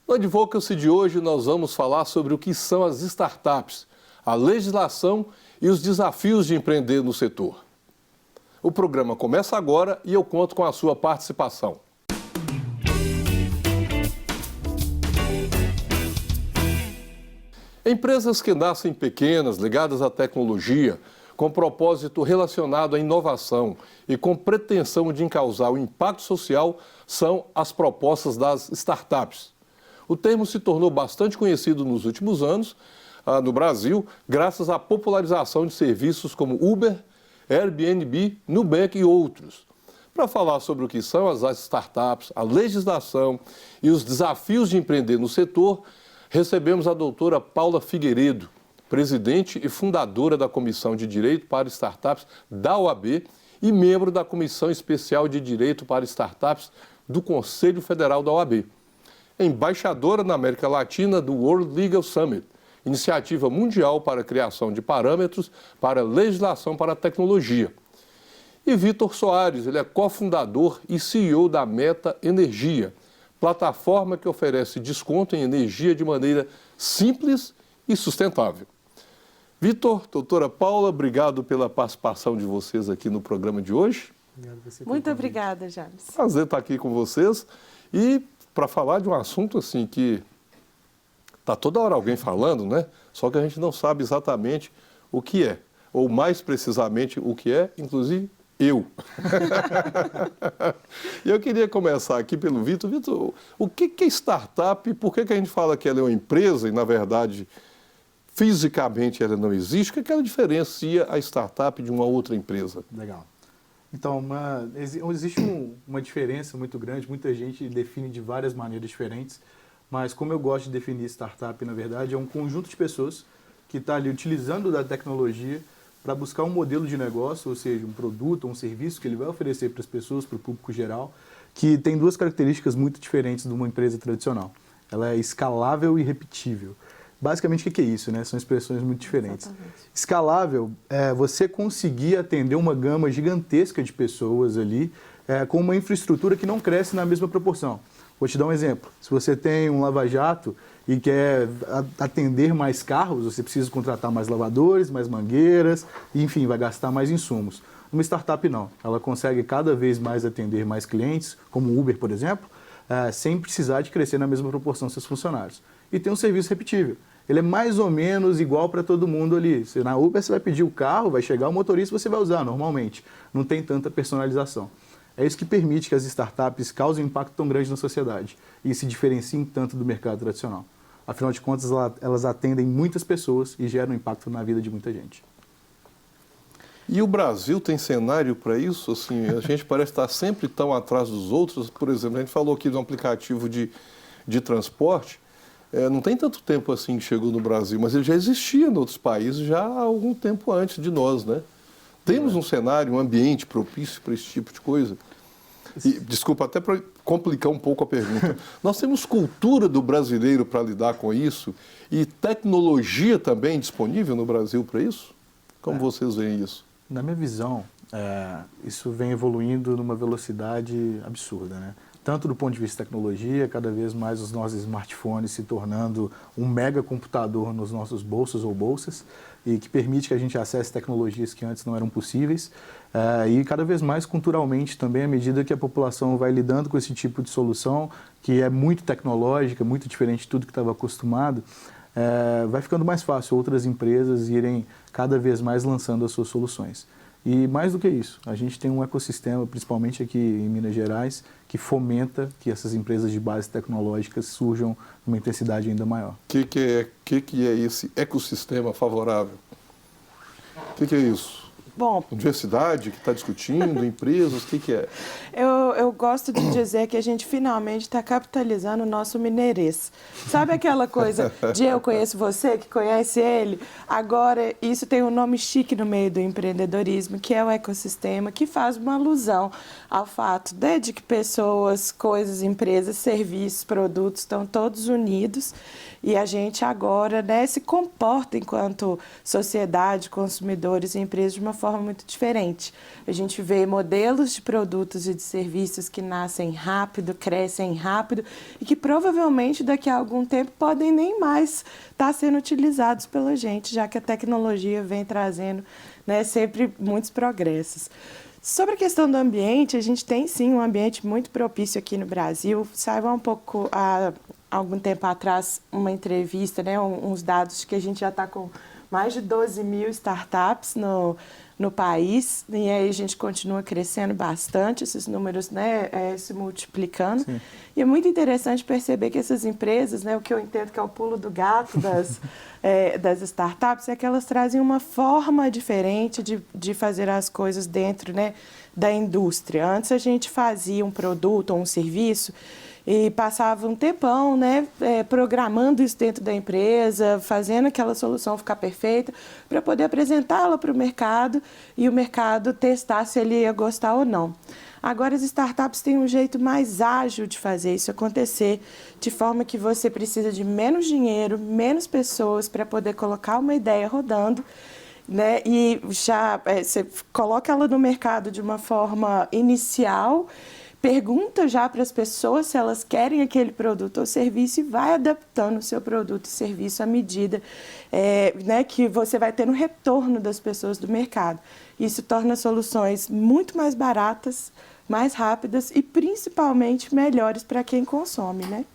No Advocacy de hoje nós vamos falar sobre o que são as startups, a legislação e os desafios de empreender no setor. O programa começa agora e eu conto com a sua participação. Empresas que nascem pequenas, ligadas à tecnologia, com propósito relacionado à inovação e com pretensão de encausar o impacto social, são as propostas das startups. O termo se tornou bastante conhecido nos últimos anos no Brasil, graças à popularização de serviços como Uber, Airbnb, Nubank e outros. Para falar sobre o que são as startups, a legislação e os desafios de empreender no setor, recebemos a doutora Paula Figueiredo, presidente e fundadora da Comissão de Direito para Startups da OAB e membro da Comissão Especial de Direito para Startups do Conselho Federal da OAB. Embaixadora na América Latina do World Legal Summit, iniciativa mundial para a criação de parâmetros para legislação para a tecnologia. E Vitor Soares, ele é cofundador e CEO da Meta Energia, plataforma que oferece desconto em energia de maneira simples e sustentável. Vitor, doutora Paula, obrigado pela participação de vocês aqui no programa de hoje. Muito obrigada, James. Prazer estar aqui com vocês e para falar de um assunto assim que está toda hora alguém falando, né? Só que a gente não sabe exatamente o que é, ou mais precisamente o que é, inclusive eu. E eu queria começar aqui pelo Vitor. Vitor, o que é startup e por que a gente fala que ela é uma empresa e, na verdade, fisicamente ela não existe? O que ela diferencia a startup de uma outra empresa? Legal. Então, existe uma diferença muito grande, muita gente define de várias maneiras diferentes, mas como eu gosto de definir startup, na verdade, é um conjunto de pessoas que está ali utilizando da tecnologia para buscar um modelo de negócio, ou seja, um produto, um serviço que ele vai oferecer para as pessoas, para o público geral, que tem duas características muito diferentes de uma empresa tradicional. Ela é escalável e repetível. Basicamente, o que é isso, né? São expressões muito diferentes. Exatamente. Escalável é você conseguir atender uma gama gigantesca de pessoas ali com uma infraestrutura que não cresce na mesma proporção. Vou te dar um exemplo. Se você tem um lava-jato e quer atender mais carros, você precisa contratar mais lavadores, mais mangueiras, enfim, vai gastar mais insumos. Uma startup não. Ela consegue cada vez mais atender mais clientes, como o Uber, por exemplo, sem precisar de crescer na mesma proporção seus funcionários. E tem um serviço repetível. Ele é mais ou menos igual para todo mundo ali. Na Uber você vai pedir o carro, vai chegar o motorista e você vai usar normalmente. Não tem tanta personalização. É isso que permite que as startups causem um impacto tão grande na sociedade e se diferenciem tanto do mercado tradicional. Afinal de contas, elas atendem muitas pessoas e geram impacto na vida de muita gente. E o Brasil tem cenário para isso? Assim, a gente parece estar sempre tão atrás dos outros. Por exemplo, a gente falou aqui de um aplicativo de transporte. Não tem tanto tempo assim que chegou no Brasil, mas ele já existia em outros países já há algum tempo antes de nós, né? Temos um cenário, um ambiente propício para esse tipo de coisa? E, desculpa, até para complicar um pouco a pergunta. Nós temos cultura do brasileiro para lidar com isso e tecnologia também disponível no Brasil para isso? Como vocês veem isso? Na minha visão, isso vem evoluindo numa velocidade absurda, né? Tanto do ponto de vista de tecnologia, cada vez mais os nossos smartphones se tornando um mega computador nos nossos bolsos ou bolsas e que permite que a gente acesse tecnologias que antes não eram possíveis e cada vez mais culturalmente também, à medida que a população vai lidando com esse tipo de solução, que é muito tecnológica, muito diferente de tudo que estava acostumado, vai ficando mais fácil outras empresas irem cada vez mais lançando as suas soluções. E mais do que isso, a gente tem um ecossistema, principalmente aqui em Minas Gerais, que fomenta que essas empresas de base tecnológicas surjam numa intensidade ainda maior. O que é esse ecossistema favorável? O que é isso? Bom, Universidade que está discutindo, empresas, o que é? Eu gosto de dizer que a gente finalmente está capitalizando o nosso mineirês. Sabe aquela coisa de eu conheço você, que conhece ele? Agora, isso tem um nome chique no meio do empreendedorismo, que é o ecossistema, que faz uma alusão ao fato de que pessoas, coisas, empresas, serviços, produtos estão todos unidos e a gente agora se comporta enquanto sociedade, consumidores e empresas de uma forma muito diferente. A gente vê modelos de produtos e de serviços serviços que nascem rápido, crescem rápido e que provavelmente daqui a algum tempo podem nem mais estar sendo utilizados pela gente, já que a tecnologia vem trazendo, né, sempre muitos progressos. Sobre a questão do ambiente, a gente tem sim um ambiente muito propício aqui no Brasil. Saiu um pouco, há algum tempo atrás, uma entrevista, né, uns dados que a gente já está com mais de 12 mil startups no país, e aí a gente continua crescendo bastante, esses números, né, se multiplicando. Sim. E é muito interessante perceber que essas empresas, né, o que eu entendo que é o pulo do gato das startups, é que elas trazem uma forma diferente de fazer as coisas dentro, né, da indústria. Antes a gente fazia um produto ou um serviço e passava um tempão, né, programando isso dentro da empresa, fazendo aquela solução ficar perfeita, para poder apresentá-la para o mercado e o mercado testar se ele ia gostar ou não. Agora, as startups têm um jeito mais ágil de fazer isso acontecer, de forma que você precisa de menos dinheiro, menos pessoas para poder colocar uma ideia rodando, né, e já você coloca ela no mercado de uma forma inicial, pergunta já para as pessoas se elas querem aquele produto ou serviço e vai adaptando o seu produto e serviço à medida né, que você vai tendo retorno das pessoas do mercado. Isso torna soluções muito mais baratas, mais rápidas e principalmente melhores para quem consome, né?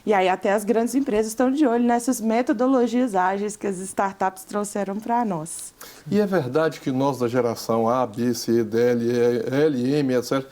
E aí até as grandes empresas estão de olho nessas metodologias ágeis que as startups trouxeram para nós. E é verdade que nós da geração A, B, C, D, L, M, etc.,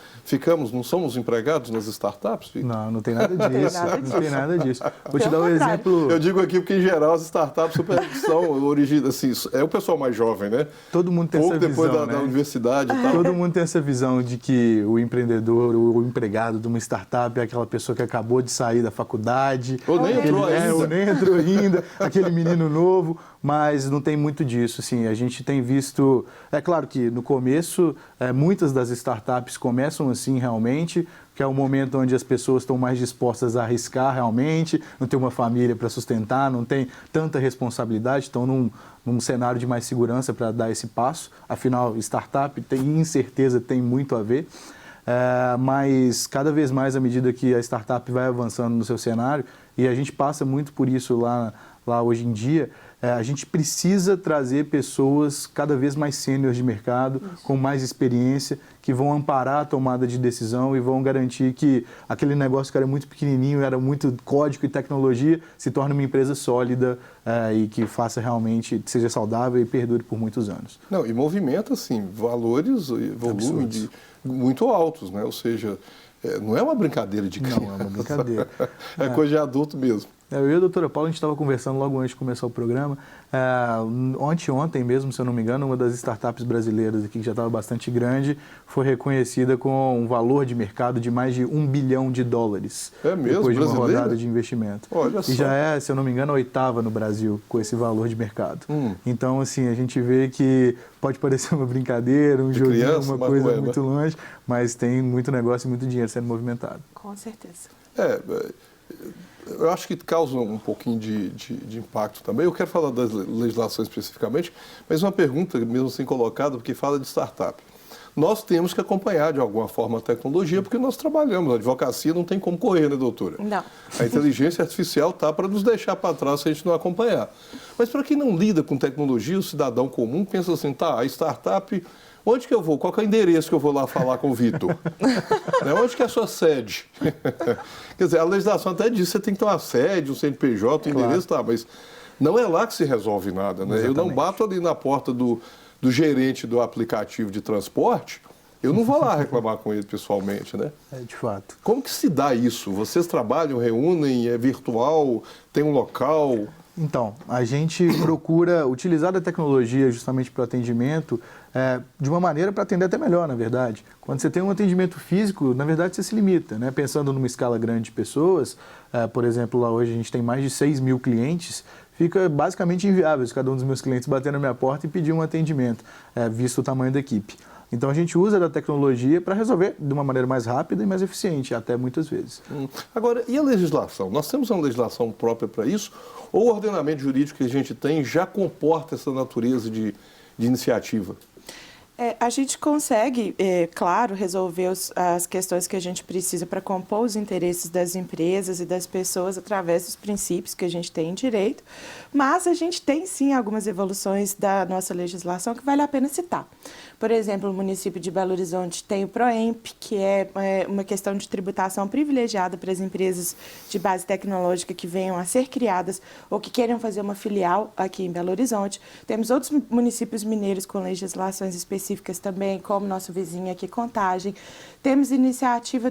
não somos empregados nas startups? Não, não tem nada disso. Não tem nada disso. Vou te dar um exemplo. Eu digo aqui porque, em geral, as startups são assim, é o pessoal mais jovem, né? Todo mundo tem essa visão, depois né? da universidade e tal. Todo mundo tem essa visão de que o empreendedor, o empregado de uma startup é aquela pessoa que acabou de sair da faculdade. Ou nem entrou ainda. Ou nem entrou ainda, aquele menino novo. Mas não tem muito disso, assim. A gente tem visto... É claro que no começo, muitas das startups começam assim realmente, que é o momento onde as pessoas estão mais dispostas a arriscar realmente, não tem uma família para sustentar, não tem tanta responsabilidade, estão num cenário de mais segurança para dar esse passo. Afinal, startup tem incerteza, tem muito a ver. Mas cada vez mais, à medida que a startup vai avançando no seu cenário, e a gente passa muito por isso lá hoje em dia, a gente precisa trazer pessoas cada vez mais sêniores de mercado, com mais experiência, que vão amparar a tomada de decisão e vão garantir que aquele negócio que era muito pequenininho, era muito código e tecnologia, se torne uma empresa sólida e que faça realmente, seja saudável e perdure por muitos anos. Não, e movimenta, assim, valores e volume muito altos, né? Ou seja, não é uma brincadeira de criança. Não é uma brincadeira. É coisa de adulto mesmo. Eu e a doutora Paula, a gente estava conversando logo antes de começar o programa. Ontem mesmo, se eu não me engano, uma das startups brasileiras aqui, que já estava bastante grande, foi reconhecida com um valor de mercado de mais de $1 bilhão. É mesmo? Depois de uma brasileira? rodada de investimento. Olha só. E já é, se eu não me engano, a 8ª no Brasil com esse valor de mercado. Então, assim, a gente vê que pode parecer uma brincadeira, um joguinho, uma coisa muito longe, mas tem muito negócio e muito dinheiro sendo movimentado. Com certeza. Eu acho que causa um pouquinho de impacto também. Eu quero falar das legislações especificamente, mas uma pergunta mesmo assim colocada, porque fala de startup. Nós temos que acompanhar de alguma forma a tecnologia, porque nós trabalhamos. A advocacia não tem como correr, né, doutora? Não. A inteligência artificial está para nos deixar para trás se a gente não acompanhar. Mas para quem não lida com tecnologia, o cidadão comum pensa assim, tá, a startup... Onde que eu vou? Qual que é o endereço que eu vou lá falar com o Vitor? Onde que é a sua sede? Quer dizer, a legislação até diz que você tem que ter uma sede, um CNPJ, um endereço, tá, mas não é lá que se resolve nada, né? Exatamente. Eu não bato ali na porta do gerente do aplicativo de transporte, eu não vou lá reclamar com ele pessoalmente, né? De fato. Como que se dá isso? Vocês trabalham, reúnem, é virtual, tem um local? Então, a gente procura utilizar a tecnologia justamente para o atendimento de uma maneira para atender até melhor, na verdade. Quando você tem um atendimento físico, na verdade você se limita, né? Pensando numa escala grande de pessoas, por exemplo, lá hoje a gente tem mais de 6 mil clientes, fica basicamente inviável se cada um dos meus clientes bater na minha porta e pedir um atendimento, visto o tamanho da equipe. Então a gente usa da tecnologia para resolver de uma maneira mais rápida e mais eficiente, até muitas vezes. Agora, e a legislação? Nós temos uma legislação própria para isso? Ou o ordenamento jurídico que a gente tem já comporta essa natureza de iniciativa? A gente consegue, claro, resolver as questões que a gente precisa para compor os interesses das empresas e das pessoas através dos princípios que a gente tem em direito, mas a gente tem sim algumas evoluções da nossa legislação que vale a pena citar. Por exemplo, o município de Belo Horizonte tem o PROEMP, que é uma questão de tributação privilegiada para as empresas de base tecnológica que venham a ser criadas ou que queiram fazer uma filial aqui em Belo Horizonte. Temos outros municípios mineiros com legislações específicas também, como nosso vizinho aqui, Contagem. Temos iniciativa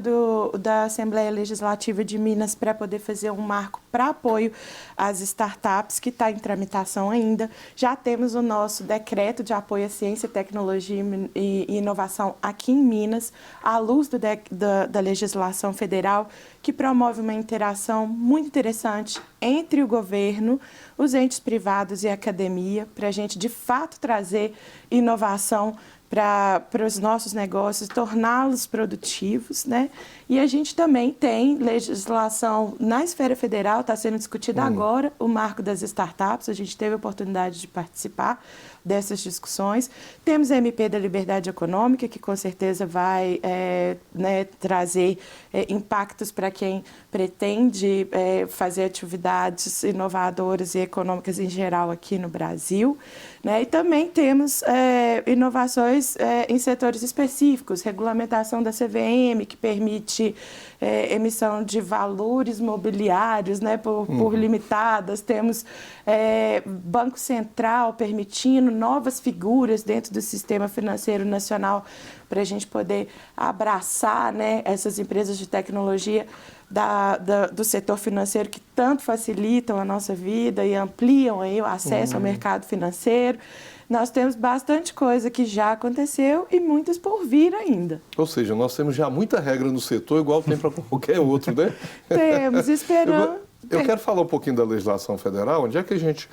da Assembleia Legislativa de Minas para poder fazer um marco para apoio às startups, que está em tramitação ainda. Já temos o nosso decreto de apoio à ciência, tecnologia e inovação aqui em Minas, à luz da legislação federal, que promove uma interação muito interessante entre o governo, os entes privados e a academia, para a gente, de fato, trazer inovação para os nossos negócios, torná-los produtivos, né? E a gente também tem legislação na esfera federal, está sendo discutido agora o marco das startups, a gente teve a oportunidade de participar dessas discussões. Temos a MP da Liberdade Econômica, que com certeza vai trazer impactos para quem pretende fazer atividades inovadoras e econômicas em geral aqui no Brasil, né? E também temos inovações em setores específicos, regulamentação da CVM, que permite emissão de valores mobiliários, né, por limitadas. Temos Banco Central permitindo novas figuras dentro do sistema financeiro nacional para a gente poder abraçar, né, essas empresas de tecnologia do setor financeiro que tanto facilitam a nossa vida e ampliam aí o acesso ao mercado financeiro. Nós temos bastante coisa que já aconteceu e muitas por vir ainda. Ou seja, nós temos já muita regra no setor, igual tem para qualquer outro, né? Temos, esperando. Eu quero falar um pouquinho da legislação federal, onde é que a gente,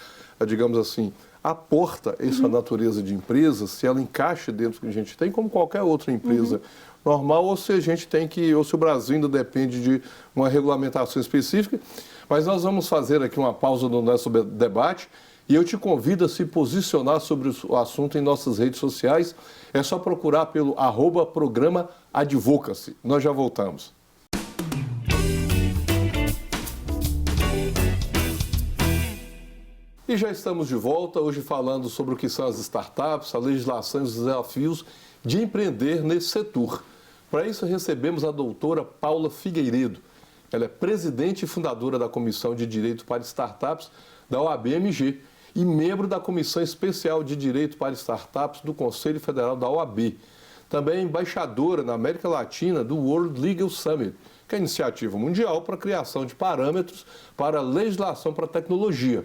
digamos assim, aporta essa natureza de empresa, se ela encaixa dentro do que a gente tem, como qualquer outra empresa normal, ou se a gente tem que, ou se o Brasil ainda depende de uma regulamentação específica. Mas nós vamos fazer aqui uma pausa no nosso debate e eu te convido a se posicionar sobre o assunto em nossas redes sociais. É só procurar pelo @programa Advocacy. Nós já voltamos. E já estamos de volta, hoje falando sobre o que são as startups, a legislação e os desafios de empreender nesse setor. Para isso, recebemos a doutora Paula Figueiredo. Ela é presidente e fundadora da Comissão de Direito para Startups da OAB-MG e membro da Comissão Especial de Direito para Startups do Conselho Federal da OAB. Também é embaixadora na América Latina do World Legal Summit, que é a iniciativa mundial para a criação de parâmetros para a legislação para a tecnologia.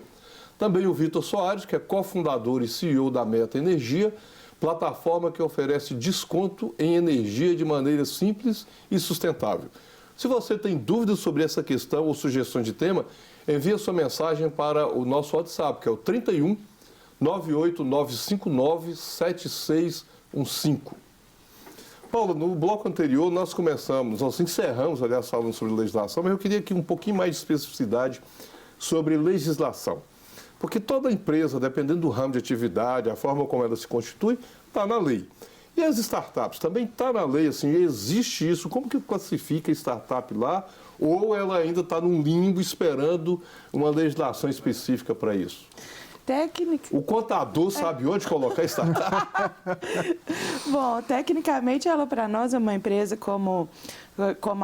Também o Vitor Soares, que é cofundador e CEO da Meta Energia, plataforma que oferece desconto em energia de maneira simples e sustentável. Se você tem dúvidas sobre essa questão ou sugestões de tema, envie sua mensagem para o nosso WhatsApp, que é o 31 98959 7615. Paulo, no bloco anterior nós encerramos, aliás, falando sobre legislação, mas eu queria aqui um pouquinho mais de especificidade sobre legislação. Porque toda empresa, dependendo do ramo de atividade, a forma como ela se constitui, está na lei. E as startups também está na lei, assim, existe isso. Como que classifica a startup lá? Ou ela ainda está num limbo esperando uma legislação específica para isso? O contador sabe onde colocar a startup? Bom, tecnicamente ela para nós é uma empresa como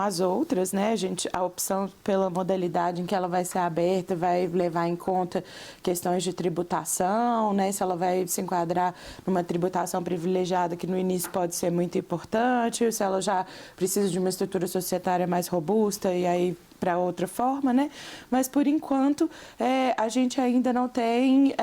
as outras, né? A opção pela modalidade em que ela vai ser aberta vai levar em conta questões de tributação, né? Se ela vai se enquadrar numa tributação privilegiada, que no início pode ser muito importante, se ela já precisa de uma estrutura societária mais robusta e aí para outra forma, né? Mas, por enquanto, a gente ainda não tem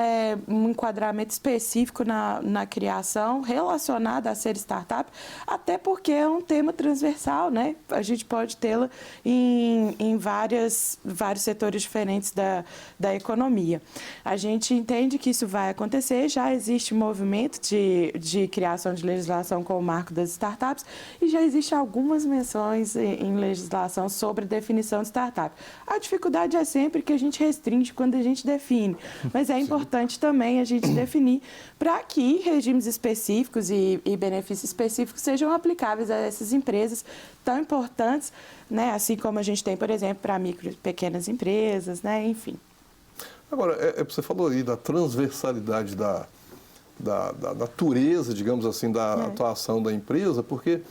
um enquadramento específico na criação relacionado a ser startup, até porque é um tema transversal, né? a gente pode tê-la em vários setores diferentes da economia. A gente entende que isso vai acontecer, já existe movimento de criação de legislação com o marco das startups e já existem algumas menções em legislação sobre a definição de startup. A dificuldade é sempre que a gente restringe quando a gente define, mas é importante também a gente definir para que regimes específicos e benefícios específicos sejam aplicáveis a essas empresas tão importantes, né? Assim como a gente tem, por exemplo, para micro e pequenas empresas, né? Enfim. Agora, você falou aí da transversalidade da natureza, digamos assim, da atuação da empresa, porque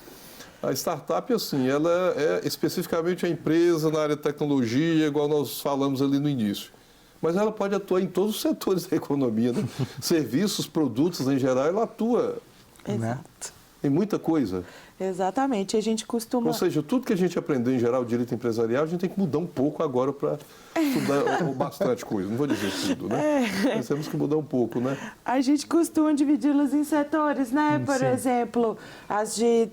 a startup, assim, ela é especificamente a empresa na área de tecnologia, igual nós falamos ali no início. Mas ela pode atuar em todos os setores da economia, né? Serviços, produtos em geral, ela atua em muita coisa. Exatamente, a gente costuma... Ou seja, tudo que a gente aprendeu em geral, direito empresarial, a gente tem que mudar um pouco agora para estudar bastante coisa. Não vou dizer tudo, né? Nós temos que mudar um pouco, né? A gente costuma dividi-las em setores, né? Por exemplo, as de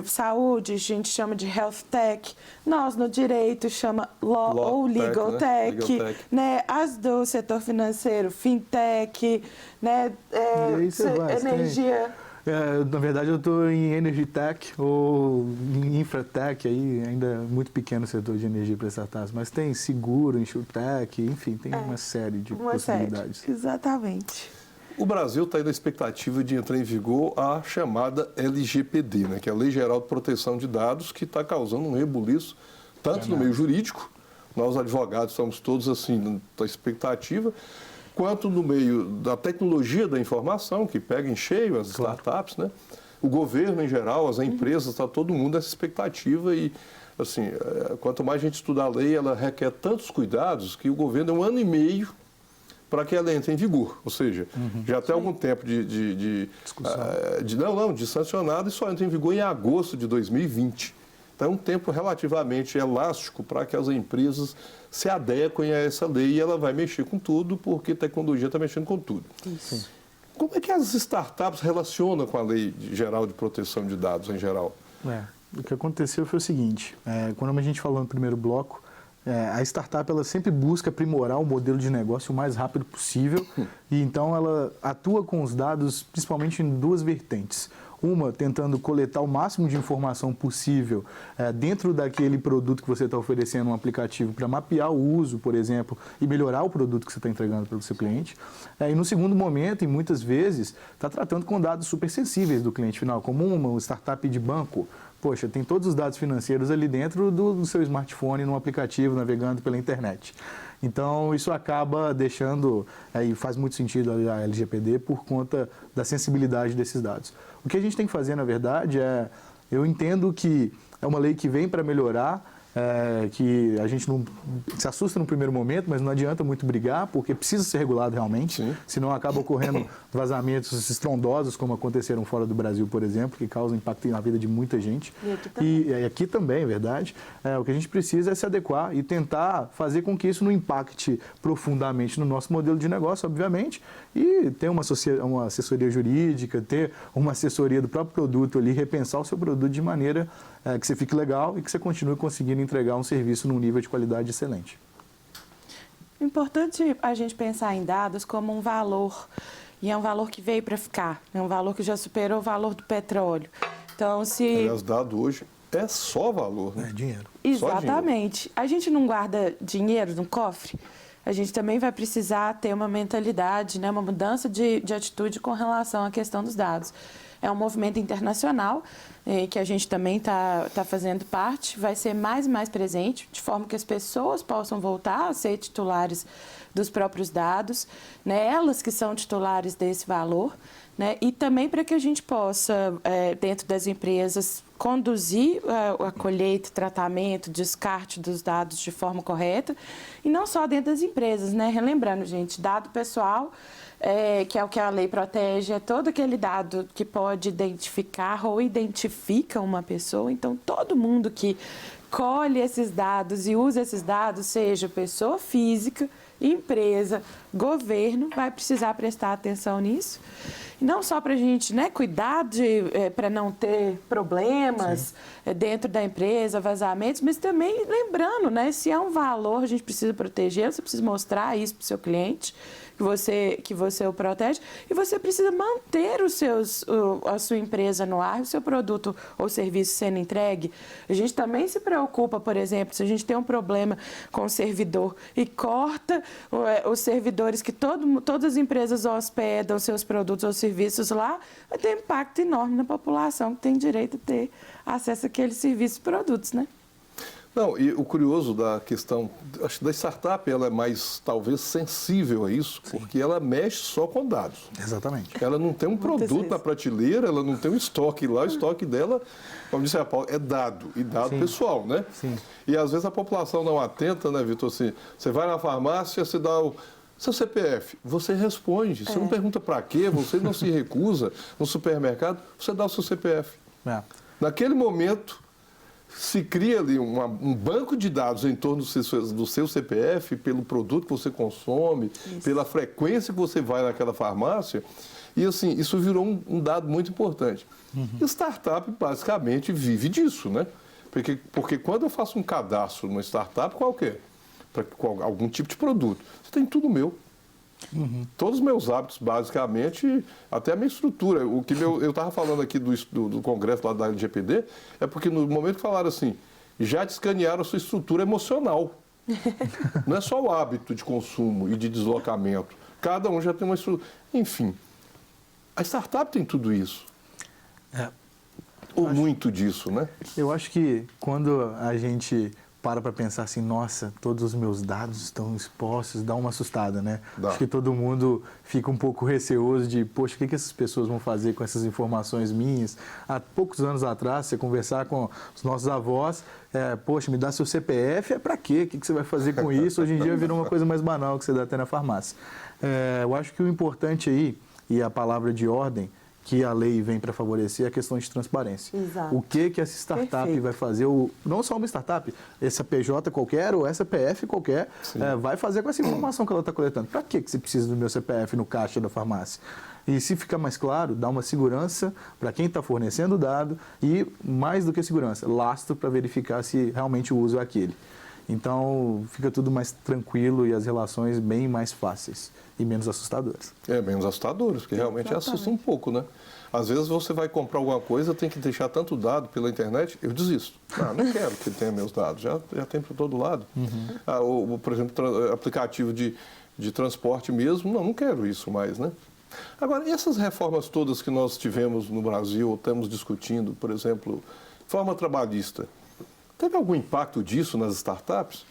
saúde, a gente chama de health tech. Nós, no direito, chama law ou legal tech, né? As do setor financeiro, fintech, né? Energia... na verdade, eu estou em Energy Tech ou em Infratech, aí ainda é muito pequeno o setor de energia para startups, mas tem seguro, InsurTech, enfim, tem uma série de possibilidades. Exatamente. O Brasil está aí na expectativa de entrar em vigor a chamada LGPD, né, que é a Lei Geral de Proteção de Dados, que está causando um rebuliço, tanto no meio jurídico, nós advogados estamos todos assim na expectativa, quanto no meio da tecnologia da informação, que pega em cheio as startups, né? O governo em geral, as empresas, está todo mundo nessa expectativa e, assim, quanto mais a gente estudar a lei, ela requer tantos cuidados que o governo é 1 ano e meio para que ela entre em vigor. Ou seja, já tem algum tempo de sancionado e só entra em vigor em agosto de 2020. Então, é um tempo relativamente elástico para que as empresas se adequem a essa lei e ela vai mexer com tudo, porque a tecnologia está mexendo com tudo. Isso. Como é que as startups relacionam com a Lei Geral de Proteção de Dados em geral? O que aconteceu foi o seguinte, quando a gente falou no primeiro bloco, a startup ela sempre busca aprimorar o modelo de negócio o mais rápido possível e então ela atua com os dados principalmente em 2 vertentes. Uma, tentando coletar o máximo de informação possível dentro daquele produto que você está oferecendo, um aplicativo, para mapear o uso, por exemplo, e melhorar o produto que você está entregando para o seu cliente. E no segundo momento, e muitas vezes, está tratando com dados super sensíveis do cliente final, como uma startup de banco. Poxa, tem todos os dados financeiros ali dentro do seu smartphone, num aplicativo, navegando pela internet. Então, isso acaba deixando, e faz muito sentido a LGPD por conta da sensibilidade desses dados. O que a gente tem que fazer, na verdade, eu entendo que é uma lei que vem para melhorar, que a gente não se assusta no primeiro momento, mas não adianta muito brigar, porque precisa ser regulado realmente, senão acaba ocorrendo vazamentos estrondosos, como aconteceram fora do Brasil, por exemplo, que causam impacto na vida de muita gente. E aqui também, é verdade. O que a gente precisa é se adequar e tentar fazer com que isso não impacte profundamente no nosso modelo de negócio, obviamente, e ter uma assessoria jurídica, ter uma assessoria do próprio produto ali, repensar o seu produto de maneira que você fique legal e que você continue conseguindo entregar um serviço num nível de qualidade excelente. É importante a gente pensar em dados como um valor, e é um valor que veio para ficar, é um valor que já superou o valor do petróleo. Então, se... Aliás, dado hoje é só valor, né? É dinheiro. Exatamente. A gente não guarda dinheiro no cofre, a gente também vai precisar ter uma mentalidade, né, uma mudança de atitude com relação à questão dos dados. É um movimento internacional que a gente também está fazendo parte, vai ser mais e mais presente, de forma que as pessoas possam voltar a ser titulares dos próprios dados, né, elas que são titulares desse valor, né, e também para que a gente possa, dentro das empresas, conduzir a colheita, tratamento, descarte dos dados de forma correta, e não só dentro das empresas, né, relembrando, gente, dado pessoal, que é o que a lei protege, é todo aquele dado que pode identificar ou identifica uma pessoa. Então, todo mundo que colhe esses dados e usa esses dados, seja pessoa física, empresa, governo, vai precisar prestar atenção nisso. E não só para a gente, né, cuidar para não ter problemas dentro da empresa, vazamentos, mas também lembrando, né, se é um valor, a gente precisa proteger, você precisa mostrar isso para o seu cliente, que você o protege, e você precisa manter a sua empresa no ar, o seu produto ou serviço sendo entregue. A gente também se preocupa, por exemplo, se a gente tem um problema com o servidor e corta os servidores que todas as empresas hospedam seus produtos ou serviços lá, vai ter impacto enorme na população que tem direito a ter acesso àqueles serviços e produtos, né? Não, e o curioso da questão, acho que da startup ela é mais, talvez, sensível a isso, porque ela mexe só com dados. Exatamente. Ela não tem um produto na prateleira, ela não tem um estoque lá, o estoque dela, como disse a Paula, é dado, e dado pessoal, né? Sim. E às vezes a população não atenta, né, Vitor, assim, você vai na farmácia, você dá o seu CPF, você responde, você não pergunta para quê, você não se recusa no supermercado, você dá o seu CPF. Naquele momento, se cria ali um banco de dados em torno do seu CPF, pelo produto que você consome, pela frequência que você vai naquela farmácia, e assim, isso virou um dado muito importante. E startup basicamente vive disso, né? Porque quando eu faço um cadastro numa startup qualquer, para algum tipo de produto, você tem tudo meu. Todos os meus hábitos, basicamente, até a minha estrutura. O que eu estava falando aqui do congresso lá da LGPD, é porque no momento que falaram assim, já te escanearam a sua estrutura emocional. Não é só o hábito de consumo e de deslocamento. Cada um já tem uma estrutura. Enfim, a startup tem tudo isso. Ou muito disso, né? Eu acho que quando a gente para pensar assim, nossa, todos os meus dados estão expostos, dá uma assustada, né? Acho que todo mundo fica um pouco receoso de, poxa, o que essas pessoas vão fazer com essas informações minhas? Há poucos anos atrás, você conversar com os nossos avós, poxa, me dá seu CPF, é para quê? O que você vai fazer com isso? Hoje em dia virou uma coisa mais banal que você dá até na farmácia. Eu acho que o importante aí, e a palavra de ordem, que a lei vem para favorecer a questão de transparência. Exato. O que essa startup vai fazer, não só uma startup, essa PJ qualquer ou essa PF qualquer, vai fazer com essa informação que ela está coletando. Para que você precisa do meu CPF no caixa da farmácia? E se ficar mais claro, dá uma segurança para quem está fornecendo o dado e, mais do que segurança, lastro para verificar se realmente o uso é aquele. Então, fica tudo mais tranquilo e as relações bem mais fáceis e menos assustadoras. Menos assustadoras, porque realmente assusta um pouco, né? Às vezes você vai comprar alguma coisa, tem que deixar tanto dado pela internet, eu desisto. Não quero que ele tenha meus dados, já tem para todo lado. Por exemplo, aplicativo de transporte mesmo, não quero isso mais, né? Agora, e essas reformas todas que nós tivemos no Brasil, ou estamos discutindo, por exemplo, reforma trabalhista, teve algum impacto disso nas startups?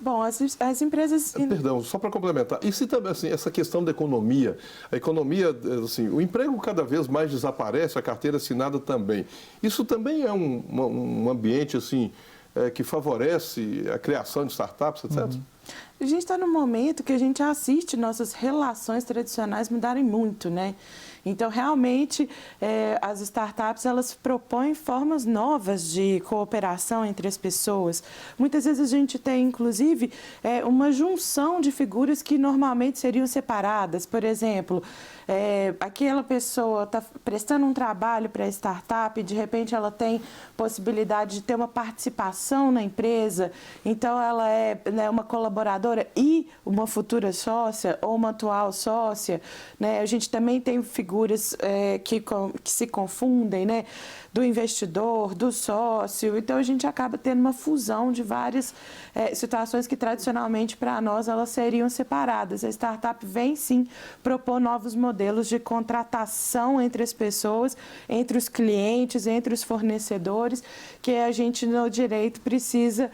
Bom, as empresas... Perdão, só para complementar. E se também, assim, essa questão da economia, a economia, assim, o emprego cada vez mais desaparece, a carteira assinada também. Isso também é um ambiente, assim, que favorece a criação de startups, etc.? A gente está num momento que a gente assiste nossas relações tradicionais mudarem muito, né? Então, realmente, as startups, elas propõem formas novas de cooperação entre as pessoas. Muitas vezes a gente tem, inclusive, uma junção de figuras que normalmente seriam separadas. Por exemplo, aquela pessoa está prestando um trabalho para a startup e, de repente, ela tem possibilidade de ter uma participação na empresa. Então, ela é, né, uma colaboradora e uma futura sócia ou uma atual sócia, né? A gente também tem figuras que se confundem, né? Do investidor, do sócio. Então, a gente acaba tendo uma fusão de várias situações que, tradicionalmente, para nós, elas seriam separadas. A startup vem, sim, propor novos modelos de contratação entre as pessoas, entre os clientes, entre os fornecedores, que a gente, no direito, precisa,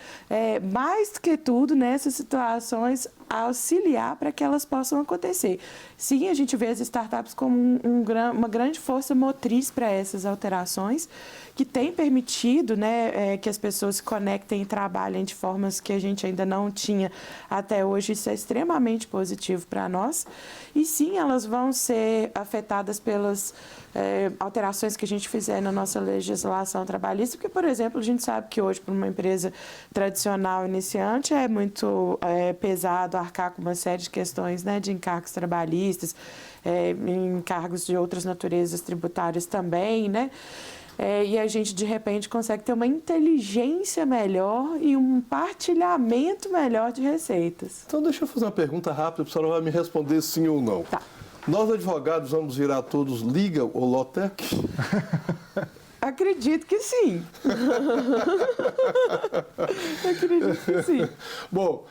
mais do que tudo, nessas situações, auxiliar para que elas possam acontecer. Sim, a gente vê as startups como uma grande força motriz para essas alterações, que tem permitido, né, que as pessoas se conectem e trabalhem de formas que a gente ainda não tinha até hoje. Isso é extremamente positivo para nós. E sim, elas vão ser afetadas pelas alterações que a gente fizer na nossa legislação trabalhista, porque, por exemplo, a gente sabe que hoje, para uma empresa tradicional iniciante, é muito pesado obrigado a arcar com uma série de questões, né, de encargos trabalhistas, encargos de outras naturezas tributárias também, né? E a gente, de repente, consegue ter uma inteligência melhor e um partilhamento melhor de receitas. Então, deixa eu fazer uma pergunta rápida, a senhora vai me responder sim ou não. Tá. Nós, advogados, vamos virar todos Liga ou Lotec? Acredito que sim. Acredito que sim. Bom,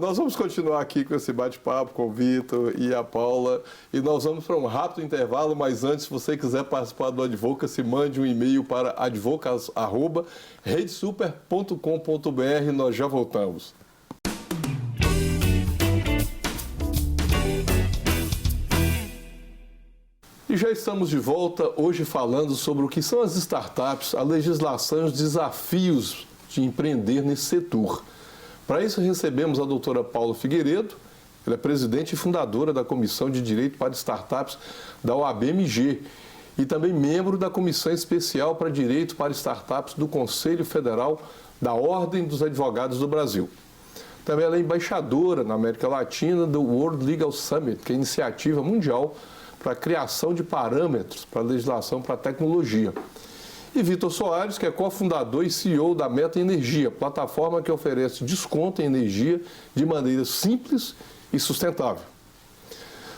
nós vamos continuar aqui com esse bate-papo com o Vitor e a Paula e nós vamos para um rápido intervalo, mas antes, se você quiser participar do Advocacy, mande um e-mail para advocas@redesuper.com.br. Nós já voltamos. E já estamos de volta hoje falando sobre o que são as startups, a legislação e os desafios de empreender nesse setor. Para isso recebemos a doutora Paula Figueiredo, ela é presidente e fundadora da Comissão de Direito para Startups da OAB-MG e também membro da Comissão Especial para Direito para Startups do Conselho Federal da Ordem dos Advogados do Brasil. Também ela é embaixadora na América Latina do World Legal Summit, que é a iniciativa mundial para a criação de parâmetros para a legislação para a tecnologia. E Vitor Soares, que é cofundador e CEO da Meta Energia, plataforma que oferece desconto em energia de maneira simples e sustentável.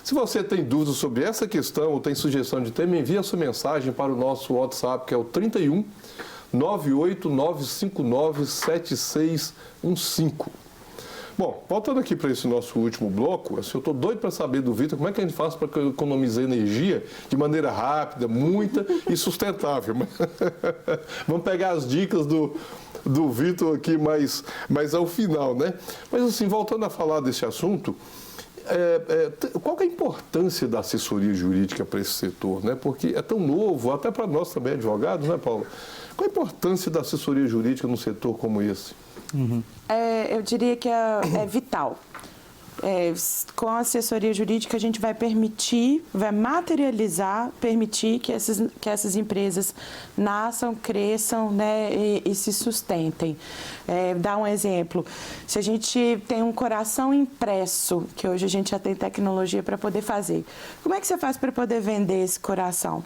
Se você tem dúvidas sobre essa questão ou tem sugestão de tema, envie a sua mensagem para o nosso WhatsApp, que é o 31 98 959 7615. Bom, voltando aqui para esse nosso último bloco, eu estou doido para saber do Vitor como é que a gente faz para economizar energia de maneira rápida, muita e sustentável. Vamos pegar as dicas do Vitor aqui mais ao final, né? Mas assim, voltando a falar desse assunto, qual que é a importância da assessoria jurídica para esse setor, né? Porque é tão novo, até para nós também advogados, né, Paula? Qual a importância da assessoria jurídica num setor como esse? Uhum. Eu diria que é vital. Com a assessoria jurídica, a gente vai materializar, permitir que essas empresas nasçam, cresçam, né, e se sustentem. Dar um exemplo, se a gente tem um coração impresso, que hoje a gente já tem tecnologia para poder fazer, como é que você faz para poder vender esse coração?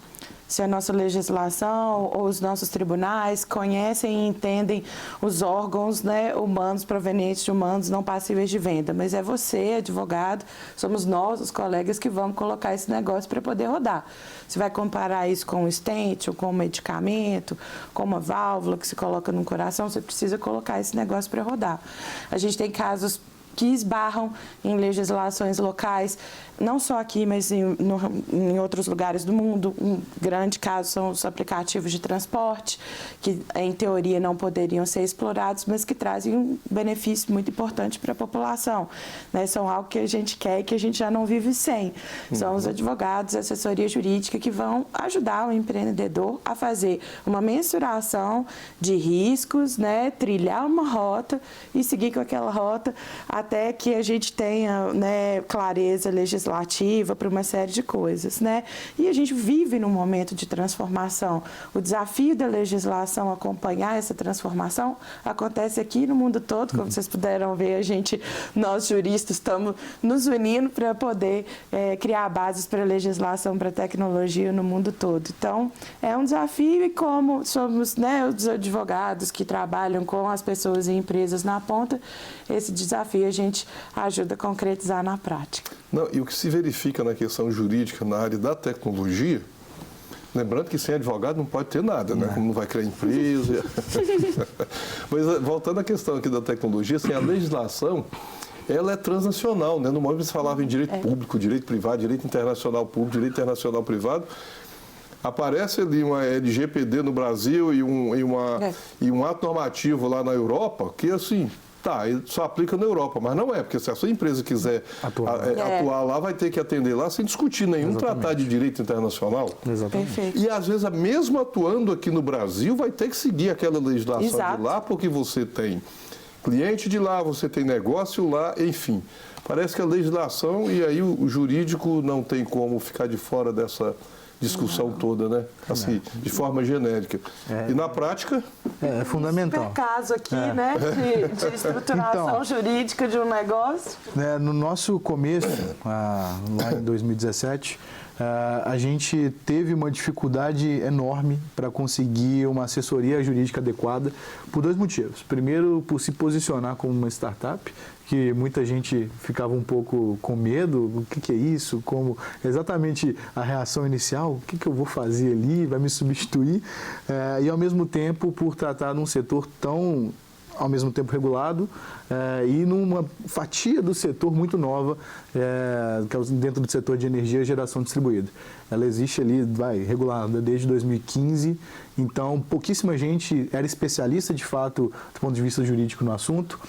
Se a nossa legislação ou os nossos tribunais conhecem e entendem os órgãos, né, humanos, provenientes de humanos não passíveis de venda. Mas é você, advogado, somos nós, os colegas, que vamos colocar esse negócio para poder rodar. Você vai comparar isso com um stent, ou com um medicamento, com uma válvula que se coloca no coração, você precisa colocar esse negócio para rodar. A gente tem casos que esbarram em legislações locais, não só aqui, mas em outros lugares do mundo. Um grande caso são os aplicativos de transporte, que em teoria não poderiam ser explorados, mas que trazem um benefício muito importante para a população, né? São algo que a gente quer e que a gente já não vive sem. São os advogados, a assessoria jurídica que vão ajudar o empreendedor a fazer uma mensuração de riscos, né? Trilhar uma rota e seguir com aquela rota até que a gente tenha, né, clareza legislativa para uma série de coisas, né? E a gente vive num momento de transformação. O desafio da legislação acompanhar essa transformação acontece aqui no mundo todo, como vocês puderam ver, nós juristas estamos nos unindo para poder criar bases para legislação, para tecnologia no mundo todo. Então, é um desafio e como somos, né, os advogados que trabalham com as pessoas e empresas na ponta, esse desafio a gente ajuda a concretizar na prática. Não, e o que se verifica na questão jurídica na área da tecnologia, lembrando que sem advogado não pode ter nada, né? Como não vai criar empresa. Mas voltando à questão aqui da tecnologia, assim, a legislação, ela é transnacional, né? No momento que se falava em direito público, direito privado, direito internacional público, direito internacional privado, aparece ali uma LGPD no Brasil e um ato normativo lá na Europa que, assim, ele só aplica na Europa, mas não é, porque se a sua empresa quiser atuar lá, vai ter que atender lá sem discutir nenhum tratado de direito internacional. Exatamente. Perfeito. E às vezes, mesmo atuando aqui no Brasil, vai ter que seguir aquela legislação de lá, porque você tem cliente de lá, você tem negócio lá, enfim. Parece que a legislação e aí o jurídico não tem como ficar de fora discussão toda, né? Assim, de forma genérica. E na prática... É fundamental. Super caso aqui, né, de estruturação Então, jurídica de um negócio. No nosso começo, lá em 2017, a gente teve uma dificuldade enorme para conseguir uma assessoria jurídica adequada por 2 motivos. Primeiro, por se posicionar como uma startup, que muita gente ficava um pouco com medo, o que é isso, como exatamente a reação inicial, o que eu vou fazer ali, vai me substituir, e ao mesmo tempo por tratar de um setor tão, ao mesmo tempo regulado, e numa fatia do setor muito nova, que é dentro do setor de energia e geração distribuída. Ela existe ali, regulada desde 2015, então pouquíssima gente era especialista de fato do ponto de vista jurídico no assunto.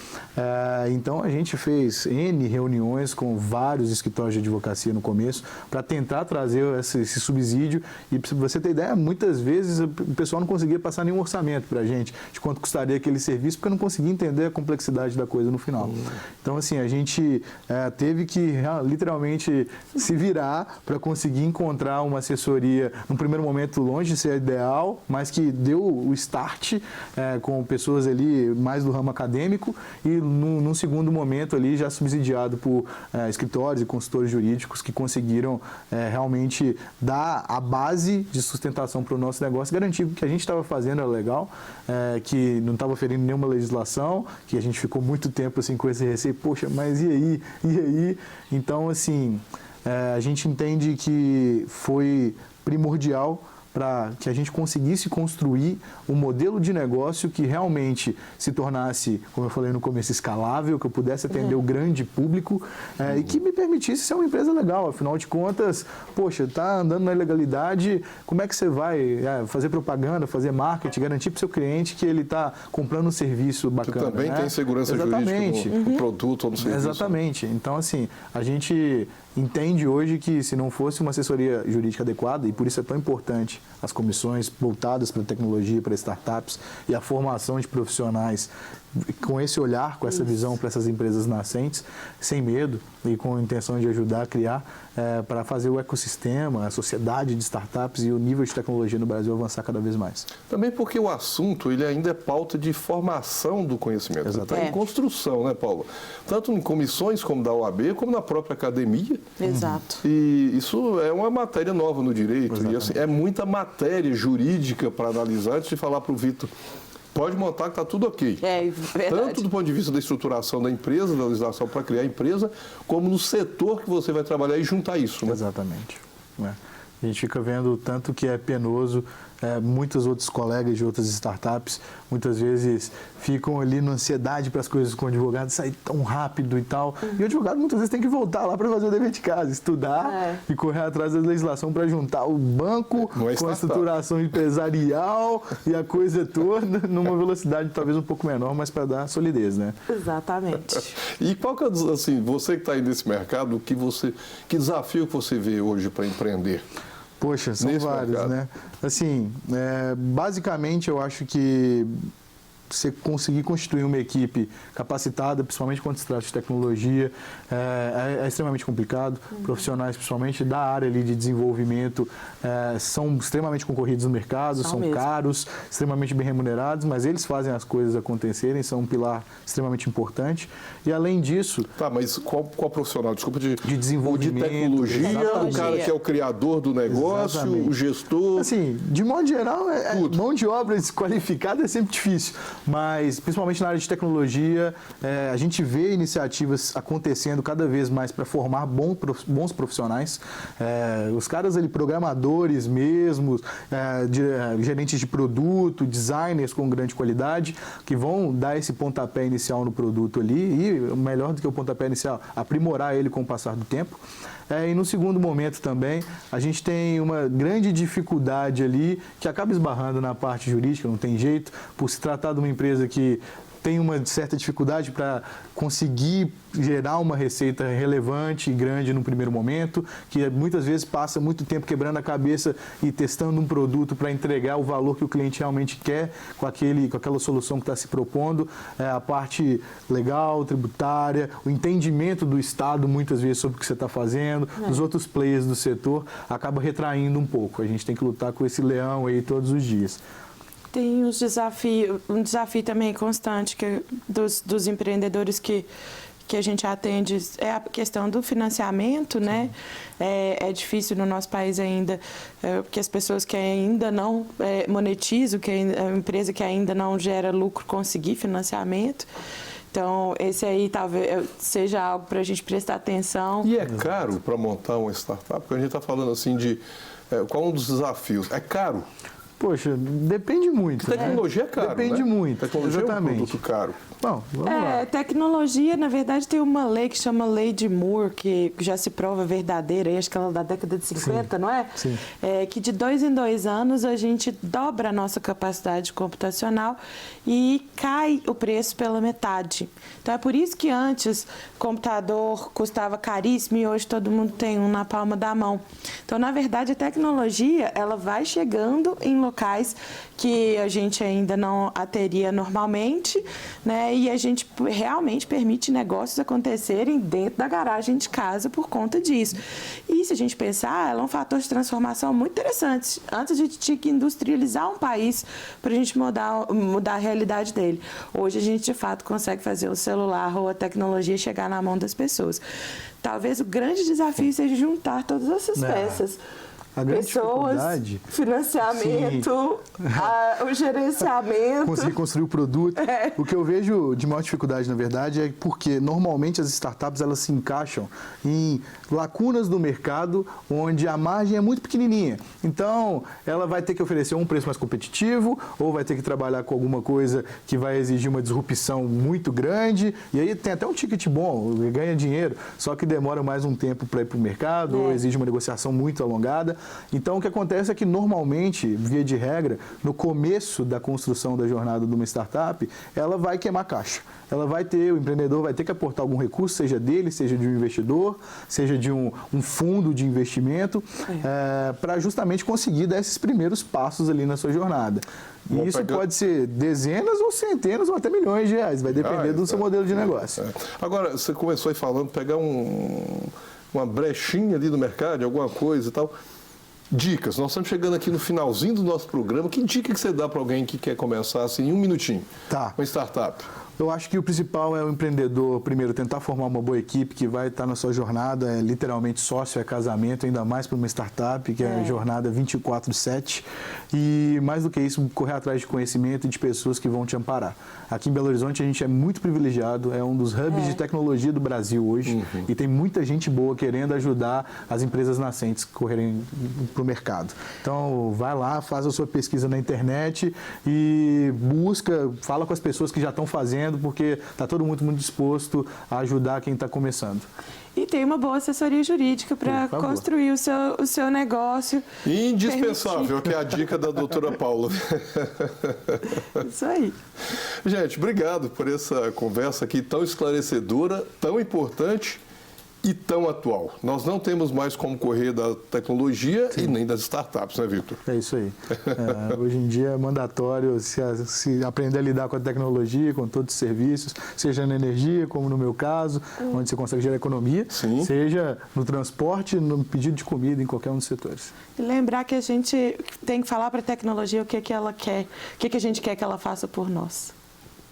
Então a gente fez N reuniões com vários escritórios de advocacia no começo para tentar trazer esse subsídio, e para você ter ideia, muitas vezes o pessoal não conseguia passar nenhum orçamento para a gente de quanto custaria aquele serviço, porque não conseguia entender a complexidade da coisa no final. Então assim, a gente teve que literalmente se virar para conseguir encontrar uma assessoria, num primeiro momento longe de ser ideal, mas que deu o start com pessoas ali mais do ramo acadêmico, e num segundo momento ali já subsidiado por escritórios e consultores jurídicos que conseguiram realmente dar a base de sustentação para o nosso negócio, garantir que o que a gente estava fazendo era legal, que não estava ferindo nenhuma legislação, que a gente ficou muito tempo assim com esse receio, poxa, mas e aí? E aí? Então, assim, a gente entende que foi primordial para que a gente conseguisse construir um modelo de negócio que realmente se tornasse, como eu falei no começo, escalável, que eu pudesse atender o grande público e que me permitisse ser uma empresa legal. Afinal de contas, poxa, está andando na ilegalidade, como é que você vai fazer propaganda, fazer marketing, garantir para o seu cliente que ele está comprando um serviço bacana? Que também tem segurança Exatamente. jurídica no produto ou no serviço. Exatamente. Então, assim, a gente entende hoje que se não fosse uma assessoria jurídica adequada, e por isso é tão importante as comissões voltadas para a tecnologia, para startups e a formação de profissionais com esse olhar, com essa visão para essas empresas nascentes, sem medo e com a intenção de ajudar a criar, para fazer o ecossistema, a sociedade de startups e o nível de tecnologia no Brasil avançar cada vez mais. Também porque o assunto ele ainda é pauta de formação do conhecimento. Está em construção, né, Paulo? Tanto em comissões como da OAB, como na própria academia. Exato. E isso é uma matéria nova no direito. Exatamente. E assim, é muita matéria jurídica para analisar antes de falar para o Vitor. Pode montar que está tudo ok. Verdade. Tanto do ponto de vista da estruturação da empresa, da legislação para criar a empresa, como no setor que você vai trabalhar e juntar isso. Né? Exatamente. A gente fica vendo o tanto que é penoso. Muitos outros colegas de outras startups muitas vezes ficam ali na ansiedade para as coisas com o advogado sair tão rápido e tal. E o advogado muitas vezes tem que voltar lá para fazer o dever de casa, estudar e correr atrás da legislação para juntar o banco com a estruturação empresarial e a coisa toda numa velocidade talvez um pouco menor, mas para dar solidez, né? Exatamente. E qual que é, assim, você que está aí nesse mercado, que desafio que você vê hoje para empreender? Poxa, são vários, mercado, né? Assim, basicamente eu acho que você conseguir constituir uma equipe capacitada, principalmente quando se trata de tecnologia, é extremamente complicado. Profissionais, principalmente da área ali de desenvolvimento, são extremamente concorridos no mercado, são caros, extremamente bem remunerados, mas eles fazem as coisas acontecerem, são um pilar extremamente importante. E além disso... Tá, mas qual profissional? Desculpa, de desenvolvimento. De tecnologia, o cara que é o criador do negócio, o gestor... Assim, de modo geral, mão de obra desqualificada é sempre difícil. Mas, principalmente na área de tecnologia, a gente vê iniciativas acontecendo cada vez mais para formar bons profissionais. Os caras ali, programadores mesmos, gerentes de produto, designers com grande qualidade, que vão dar esse pontapé inicial no produto ali e, melhor do que o pontapé inicial, aprimorar ele com o passar do tempo. E no segundo momento também, a gente tem uma grande dificuldade ali, que acaba esbarrando na parte jurídica, não tem jeito, por se tratar de uma empresa que tem uma certa dificuldade para conseguir gerar uma receita relevante e grande no primeiro momento, que muitas vezes passa muito tempo quebrando a cabeça e testando um produto para entregar o valor que o cliente realmente quer com aquela solução que está se propondo, a parte legal, tributária, o entendimento do Estado muitas vezes sobre o que você está fazendo, dos outros players do setor, acaba retraindo um pouco. A gente tem que lutar com esse leão aí todos os dias. Tem um desafio também constante dos empreendedores que a gente atende, é a questão do financiamento, né? É difícil no nosso país ainda, porque as pessoas que ainda não monetizam, a empresa que ainda não gera lucro, conseguir financiamento. Então, esse aí talvez seja algo para a gente prestar atenção. E é caro para montar uma startup? Porque a gente está falando assim de qual é um dos desafios? É caro? Poxa, depende muito. Tecnologia é caro, depende muito. Tecnologia exatamente. É um produto caro. Bom, vamos lá. Tecnologia, na verdade, tem uma lei que chama Lei de Moore, que já se prova verdadeira, acho que ela é da década de 50, Sim. não é? Sim. Que de 2 em 2 anos a gente dobra a nossa capacidade computacional e cai o preço pela metade. Então é por isso que antes o computador custava caríssimo e hoje todo mundo tem um na palma da mão. Então, na verdade, a tecnologia ela vai chegando em locais que a gente ainda não a teria normalmente, né? E a gente realmente permite negócios acontecerem dentro da garagem de casa por conta disso. E se a gente pensar, ela é um fator de transformação muito interessante. Antes a gente tinha que industrializar um país para a gente mudar a realidade dele. Hoje a gente, de fato, consegue fazer o celular ou a tecnologia chegar na mão das pessoas. Talvez o grande desafio seja juntar todas essas peças. A grande pessoas, dificuldade, financiamento, o gerenciamento. conseguir construir o produto. O que eu vejo de maior dificuldade, na verdade, é porque normalmente as startups elas se encaixam em lacunas do mercado onde a margem é muito pequenininha. Então, ela vai ter que oferecer um preço mais competitivo ou vai ter que trabalhar com alguma coisa que vai exigir uma disrupção muito grande. E aí tem até um ticket bom, ganha dinheiro, só que demora mais um tempo para ir para o mercado ou exige uma negociação muito alongada. Então, o que acontece é que, normalmente, via de regra, no começo da construção da jornada de uma startup, ela vai queimar caixa. O empreendedor vai ter que aportar algum recurso, seja dele, seja de um investidor, seja de um fundo de investimento, para justamente conseguir dar esses primeiros passos ali na sua jornada. E isso pode ser dezenas ou centenas ou até milhões de reais, vai depender do seu modelo de negócio. Agora, você começou aí falando, pegar uma brechinha ali no mercado, alguma coisa e tal. Dicas, nós estamos chegando aqui no finalzinho do nosso programa. Que dica que você dá para alguém que quer começar assim, em um minutinho? Uma startup. Eu acho que o principal é o empreendedor, primeiro, tentar formar uma boa equipe que vai estar na sua jornada, literalmente sócio, casamento, ainda mais para uma startup, que é a jornada 24/7. E, mais do que isso, correr atrás de conhecimento e de pessoas que vão te amparar. Aqui em Belo Horizonte, a gente é muito privilegiado, é um dos hubs de tecnologia do Brasil hoje, e tem muita gente boa querendo ajudar as empresas nascentes a correrem para o mercado. Então, vai lá, faz a sua pesquisa na internet e fala com as pessoas que já estão fazendo, porque está todo mundo muito disposto a ajudar quem está começando. E tem uma boa assessoria jurídica para construir o seu negócio. Indispensável, que é a dica da doutora Paula. Isso aí. Gente, obrigado por essa conversa aqui tão esclarecedora, tão importante e tão atual. Nós não temos mais como correr da tecnologia e nem das startups, né, Vitor? É isso aí. Hoje em dia é mandatório se aprender a lidar com a tecnologia, com todos os serviços, seja na energia, como no meu caso, onde você consegue gerar economia, seja no transporte, no pedido de comida, em qualquer um dos setores. E lembrar que a gente tem que falar para a tecnologia o que ela quer, o que a gente quer que ela faça por nós.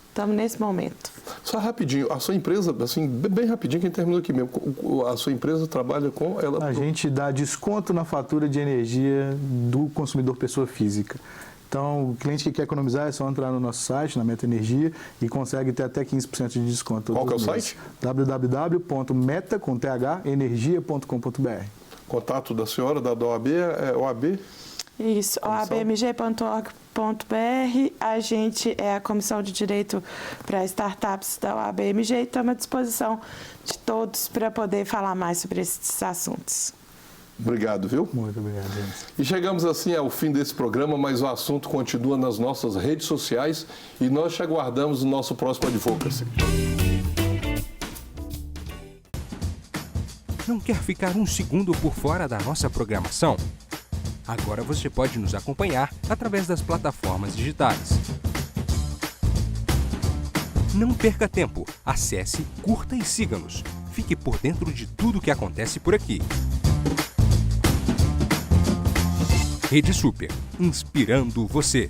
Estamos nesse momento. Só rapidinho, a sua empresa, assim, bem rapidinho, que a gente terminou aqui mesmo, a sua empresa trabalha com ela? A gente dá desconto na fatura de energia do consumidor pessoa física. Então, o cliente que quer economizar é só entrar no nosso site, na Meta Energia, e consegue ter até 15% de desconto. Qual que é o site? www.meta.energia.com.br. Contato da senhora, da OAB, é OAB? Isso, oabmg.org.br. A gente é a Comissão de Direito para Startups da OABMG e estamos à disposição de todos para poder falar mais sobre esses assuntos. Obrigado, viu? Muito obrigado, James. E chegamos assim ao fim desse programa, mas o assunto continua nas nossas redes sociais e nós te aguardamos no nosso próximo Advocacy. Não quer ficar um segundo por fora da nossa programação? Agora você pode nos acompanhar através das plataformas digitais. Não perca tempo. Acesse, curta e siga-nos. Fique por dentro de tudo o que acontece por aqui. Rede Super, inspirando você.